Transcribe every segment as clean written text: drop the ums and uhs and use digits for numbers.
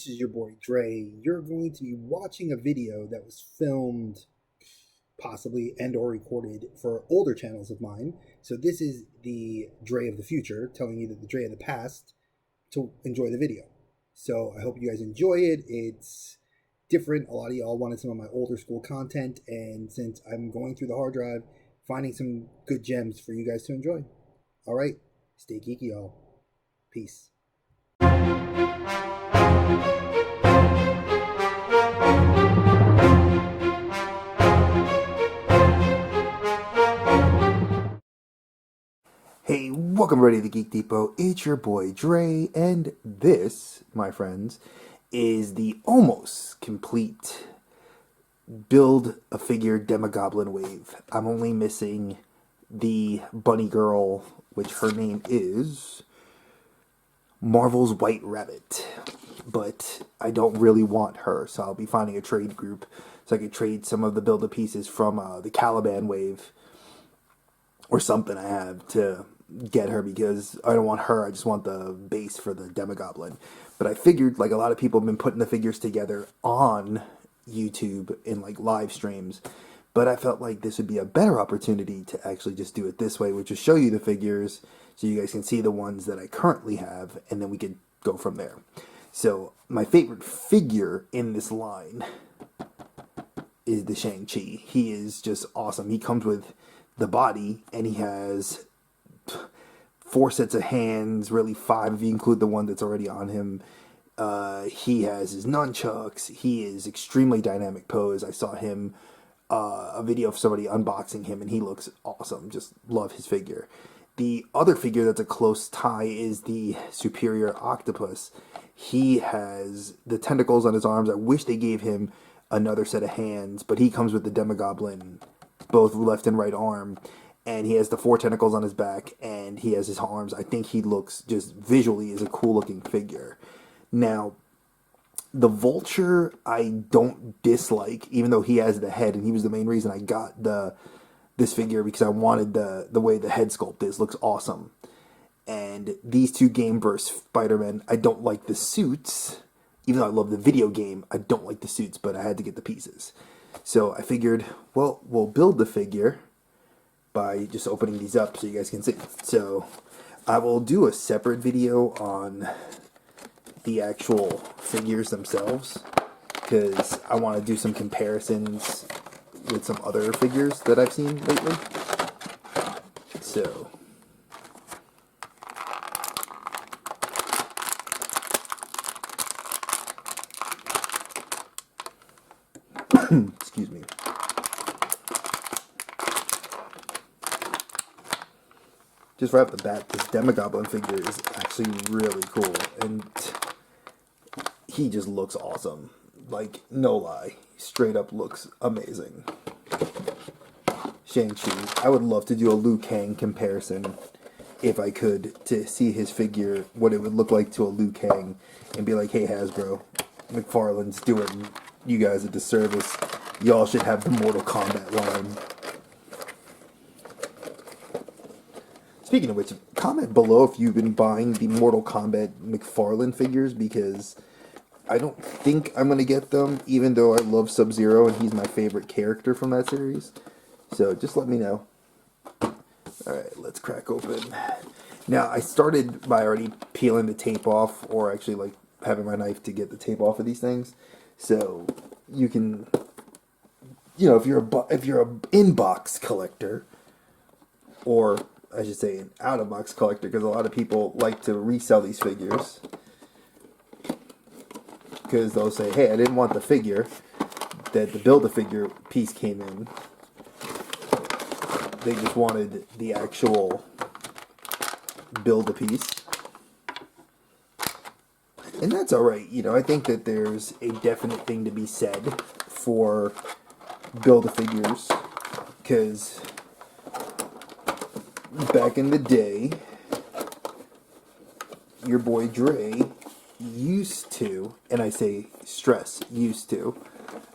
this is your boy Dre. You're going to be watching a video that was filmed, possibly and or recorded for older channels of mine. So this is the Dre of the future telling you that the Dre of the past to enjoy the video. So I hope you guys enjoy it. It's different. A lot of y'all wanted some of my older school content, and since I'm going through the hard drive, finding some good gems for you guys to enjoy. All right, stay geeky, y'all. Peace. Hey, welcome everybody to the Geek Depot. It's your boy Dre, and this, my friends, is the almost complete build a figure Demogoblin wave. I'm only missing the bunny girl, which her name is Marvel's White Rabbit, but I don't really want her, so I'll be finding a trade group so I could trade some of the build-a-pieces from the Caliban wave or something I have to get her, because I don't want her, I just want the base for the Demogoblin. But I figured, like, a lot of people have been putting the figures together on YouTube in like live streams, but I felt like this would be a better opportunity to actually just do it this way, which is show you the figures so you guys can see the ones that I currently have, and then we could go from there. So my favorite figure in this line is the Shang-Chi. He is just awesome. He comes with the body, and he has 4 sets of hands, really 5 if you include the one that's already on him. He has his nunchucks. He is extremely dynamic pose. I saw him, a video of somebody unboxing him, and he looks awesome. Just love his figure. The other figure that's a close tie is the Superior Octopus. He has the tentacles on his arms. I wish they gave him another set of hands, but he comes with the Demogoblin, both left and right arm, and he has the 4 tentacles on his back, and he has his arms. I think he looks, just visually, is a cool looking figure. Now, the Vulture I don't dislike, even though he has the head, and he was the main reason I got this figure, because I wanted the way the head sculpt is. Looks awesome. And these two Gameverse Spider-Men, I don't like the suits. Even though I love the video game, I don't like the suits, but I had to get the pieces. So I figured, well, we'll build the figure by just opening these up so you guys can see. So I will do a separate video on the actual figures themselves, because I want to do some comparisons with some other figures that I've seen lately. So excuse me. Just right off the bat, this Demogoblin figure is actually really cool, and he just looks awesome. Like, no lie, straight up looks amazing. Shang-Chi, I would love to do a Liu Kang comparison, if I could, to see his figure, what it would look like to a Liu Kang, and be like, hey Hasbro, McFarlane's doing you guys a disservice. Y'all should have the Mortal Kombat line. Speaking of which, comment below if you've been buying the Mortal Kombat McFarlane figures, because I don't think I'm going to get them, even though I love Sub-Zero and he's my favorite character from that series. So just let me know. Alright, let's crack open. Now, I started by already peeling the tape off, or actually like having my knife to get the tape off of these things. So you can, you know, if you're an in-box collector, or I should say an out-of-box collector, because a lot of people like to resell these figures, because they'll say, hey, I didn't want the figure that the Build-A-Figure piece came in. They just wanted the actual Build-A-Piece. And that's alright, you know, I think that there's a definite thing to be said for Build-A-Figures, because back in the day, your boy Dre used to, and I say stress, used to,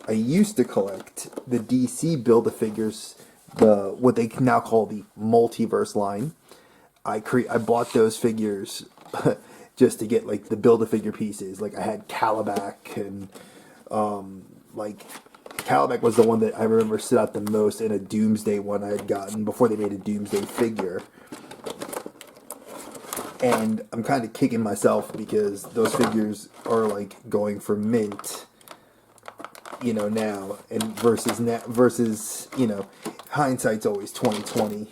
I used to collect the DC Build-A-Figures, what they now call the Multiverse line. I bought those figures just to get like the Build-A-Figure pieces. Like I had Calabac, and like Calabac was the one that I remember stood out the most, in a Doomsday one I had gotten before they made a Doomsday figure. And I'm kind of kicking myself because those figures are like going for mint, now, and versus hindsight's always 2020,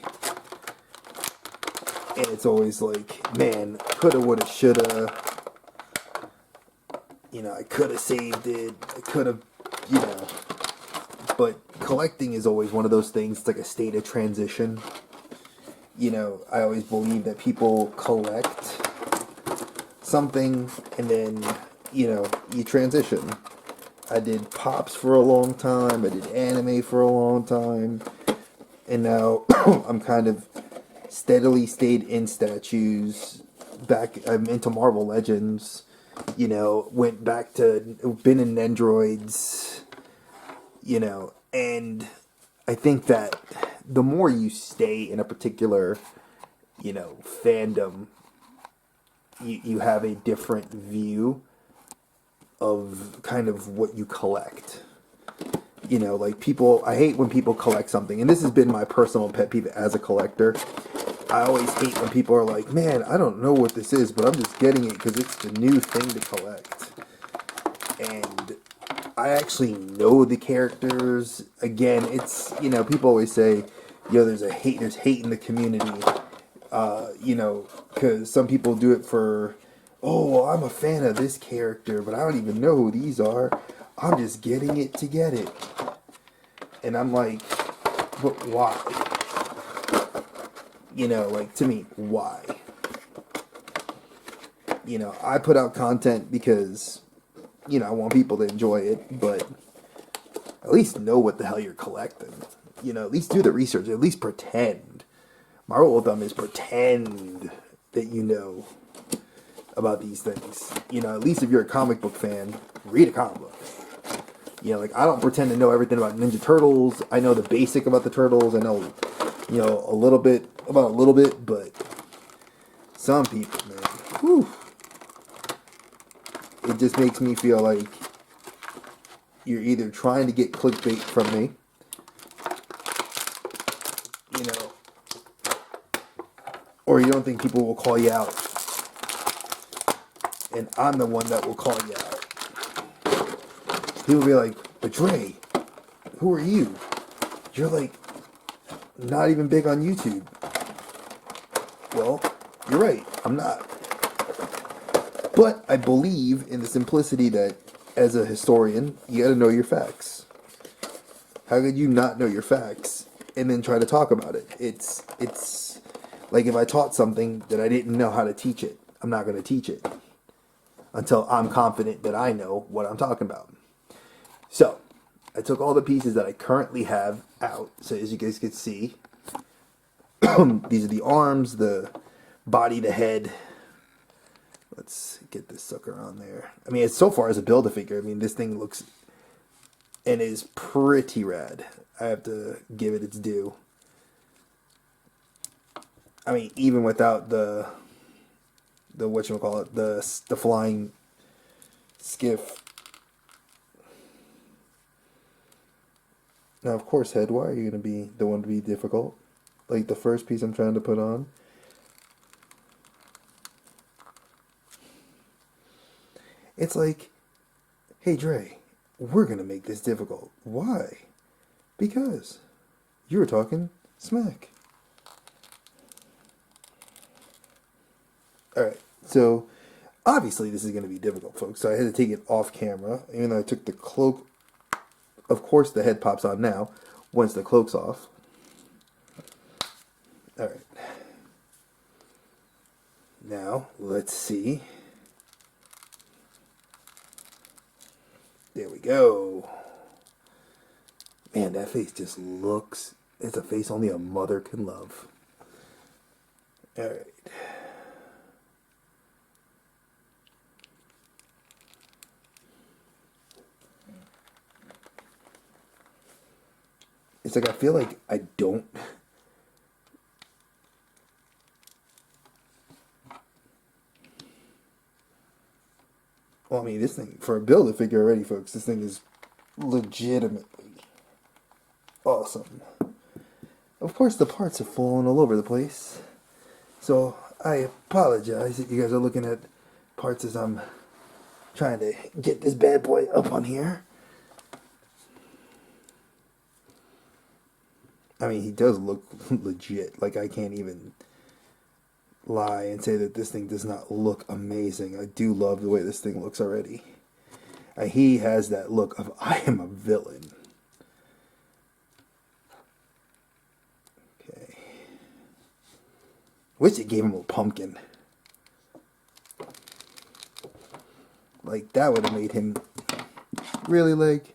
and it's always like, man, coulda, woulda, shoulda. I could have saved it. I could have, But collecting is always one of those things. It's like a state of transition. I always believe that people collect something and then, you transition. I did Pops for a long time. I did anime for a long time. And now I'm kind of steadily stayed in statues. I'm into Marvel Legends. Went back to, been in Nendroids, and I think that the more you stay in a particular, fandom, you have a different view of kind of what you collect. Like people, I hate when people collect something, and this has been my personal pet peeve as a collector. I always hate when people are like, man, I don't know what this is, but I'm just getting it because it's the new thing to collect. And I actually know the characters. Again, it's, people always say, there's hate in the community. Because some people do it for, oh, I'm a fan of this character, but I don't even know who these are. I'm just getting it to get it. And I'm like, but why? To me, why? I put out content because, I want people to enjoy it, but at least know what the hell you're collecting. At least do the research, at least pretend. My rule with them is pretend that you know about these things. At least if you're a comic book fan, read a comic book. I don't pretend to know everything about Ninja Turtles. I know the basic about the Turtles. I know, a little bit, but some people, man, whew, it just makes me feel like you're either trying to get clickbait from me, or you don't think people will call you out. And I'm the one that will call you out. People will be like, but Dre, who are you? You're like not even big on YouTube. Well, you're right, I'm not. But I believe in the simplicity that as a historian, you gotta know your facts. How could you not know your facts and then try to talk about it? It's like if I taught something that I didn't know how to teach it, I'm not gonna teach it until I'm confident that I know what I'm talking about. So, I took all the pieces that I currently have out. So as you guys can see, these are the arms, the body, the head. Let's get this sucker on there. I mean, it's so far as a Build-A-Figure. I mean, this thing looks and is pretty rad. I have to give it its due. I mean, even without the whatchamacallit, the flying skiff. Now, of course, head, why are you going to be the one to be difficult? Like the first piece I'm trying to put on. It's like, hey, Dre, we're going to make this difficult. Why? Because you were talking smack. Alright, so obviously this is going to be difficult, folks. So I had to take it off camera, even though I took the cloak. Of course, the head pops on now once the cloak's off. Alright. Now, let's see. There we go. Man, that face just looks... It's a face only a mother can love. Alright. It's like I feel like I don't... Well, I mean, this thing, for a Build-A-Figure already, folks, this thing is legitimately awesome. Of course, the parts have fallen all over the place. So, I apologize that you guys are looking at parts as I'm trying to get this bad boy up on here. I mean, he does look legit. Like, I can't even lie and say that this thing does not look amazing. I do love the way this thing looks already. He has that look of, I am a villain. Okay. Wish it gave him a pumpkin. Like, that would have made him... Really, leg?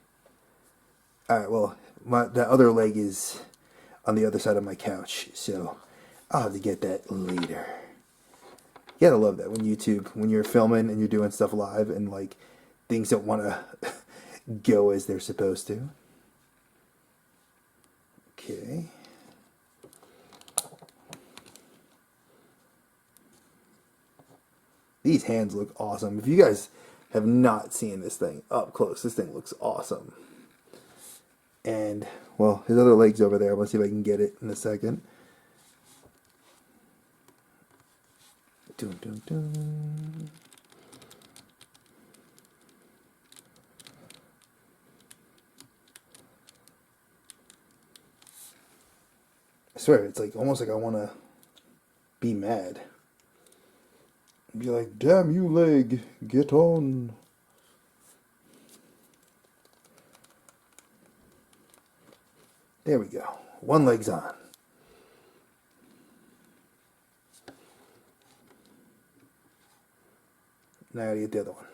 Alright, well, that other leg is on the other side of my couch, so I'll have to get that later. You gotta love that when you're filming and you're doing stuff live and, like, things don't want to go as they're supposed to. Okay. These hands look awesome. If you guys have not seen this thing up close, this thing looks awesome. And, well, his other leg's over there. I want to see if I can get it in a second. Dun, dun, dun. I swear, it's like almost like I want to be mad. Be like, damn you, leg, get on. There we go. One leg's on. Now I gotta get the other one.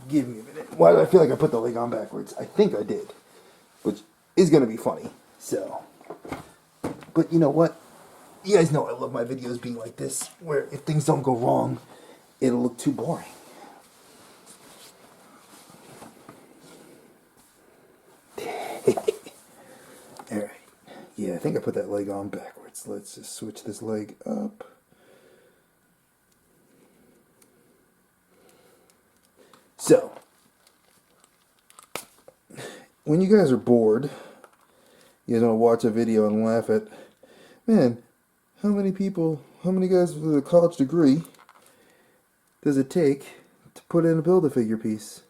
Give me a minute. Why do I feel like I put the leg on backwards? I think I did. Which is gonna be funny. So. But you know what? You guys know I love my videos being like this, where if things don't go wrong, it'll look too boring. Alright. Yeah, I think I put that leg on backwards. Let's just switch this leg up. So, when you guys are bored, you guys want to watch a video and laugh at, man, how many guys with a college degree does it take to put in a Build-A-Figure piece?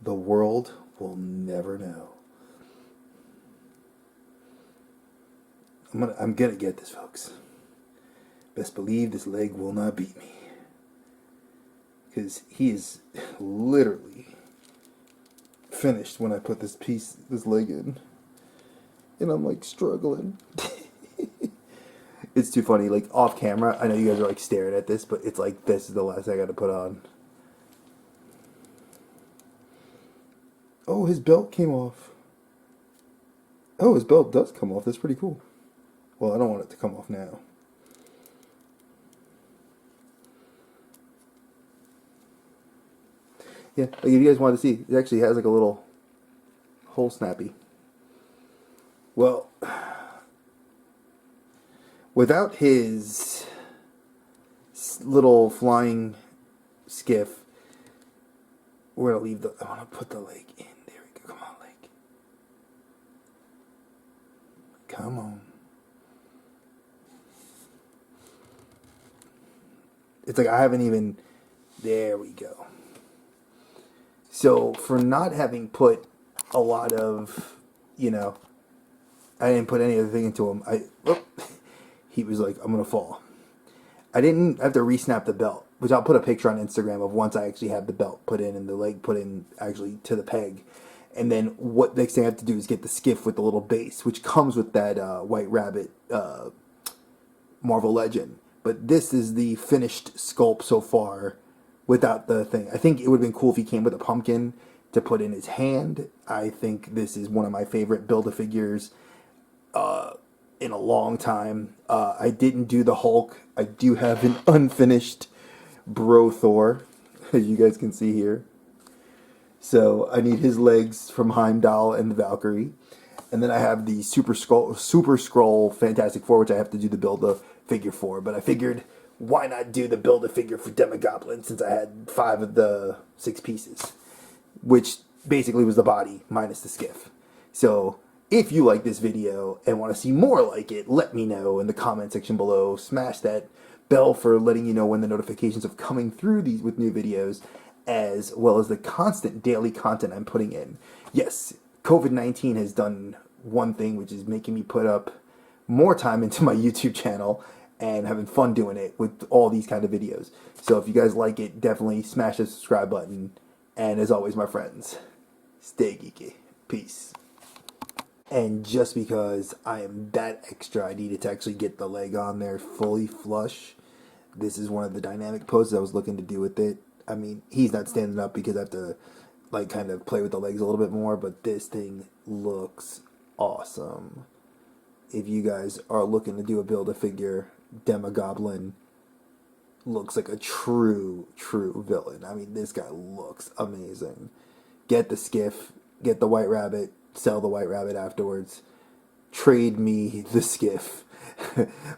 The world will never know. I'm gonna get this, folks. Best believe this leg will not beat me. Because he is literally finished when I put this leg in. And I'm like struggling. It's too funny. Like off camera, I know you guys are like staring at this, but it's like this is the last I got to put on. Oh, his belt came off. Oh, his belt does come off. That's pretty cool. Well, I don't want it to come off now. Yeah, like if you guys want to see, it actually has like a little hole snappy. Well, without his little flying skiff, we're going to leave I want to put the leg in. There we go. Come on, leg. Come on. It's like I haven't even... There we go. So, for not having put a lot of, you know, I didn't put any other thing into him. He was like, I'm going to fall. I didn't have to re-snap the belt, which I'll put a picture on Instagram of once I actually have the belt put in and the leg put in actually to the peg. And then what next thing I have to do is get the skiff with the little base, which comes with that White Rabbit Marvel Legend. But this is the finished sculpt so far without the thing. I think it would have been cool if he came with a pumpkin to put in his hand. I think this is one of my favorite Build-A-Figures in a long time. I didn't do the Hulk. I do have an unfinished Bro Thor, as you guys can see here. So I need his legs from Heimdall and the Valkyrie. And then I have the Super Skrull Fantastic Four, which I have to do the Build-A-Figure for. But I figured, why not do the Build-A-Figure for Demogoblin since I had 5 of the 6 pieces, which basically was the body minus the skiff. So if you like this video and want to see more like it, let me know in the comment section below. Smash that bell for letting you know when the notifications of coming through these with new videos, as well as the constant daily content I'm putting in. Yes, COVID-19 has done one thing, which is making me put up more time into my YouTube channel and having fun doing it with all these kind of videos. So if you guys like it, definitely smash the subscribe button. And as always, my friends, stay geeky. Peace. And just because I am that extra, I needed to actually get the leg on there fully flush. This is one of the dynamic poses I was looking to do with it. I mean, he's not standing up because I have to, like, kind of play with the legs a little bit more, but this thing looks awesome. If you guys are looking to do a Build-A-Figure, Demogoblin looks like a true villain. I mean, this guy looks amazing. Get the skiff, get the white rabbit, sell the white rabbit afterwards. Trade me the skiff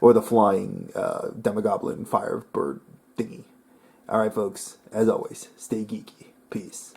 or the flying Demogoblin firebird thingy. Alright, folks, as always, stay geeky. Peace.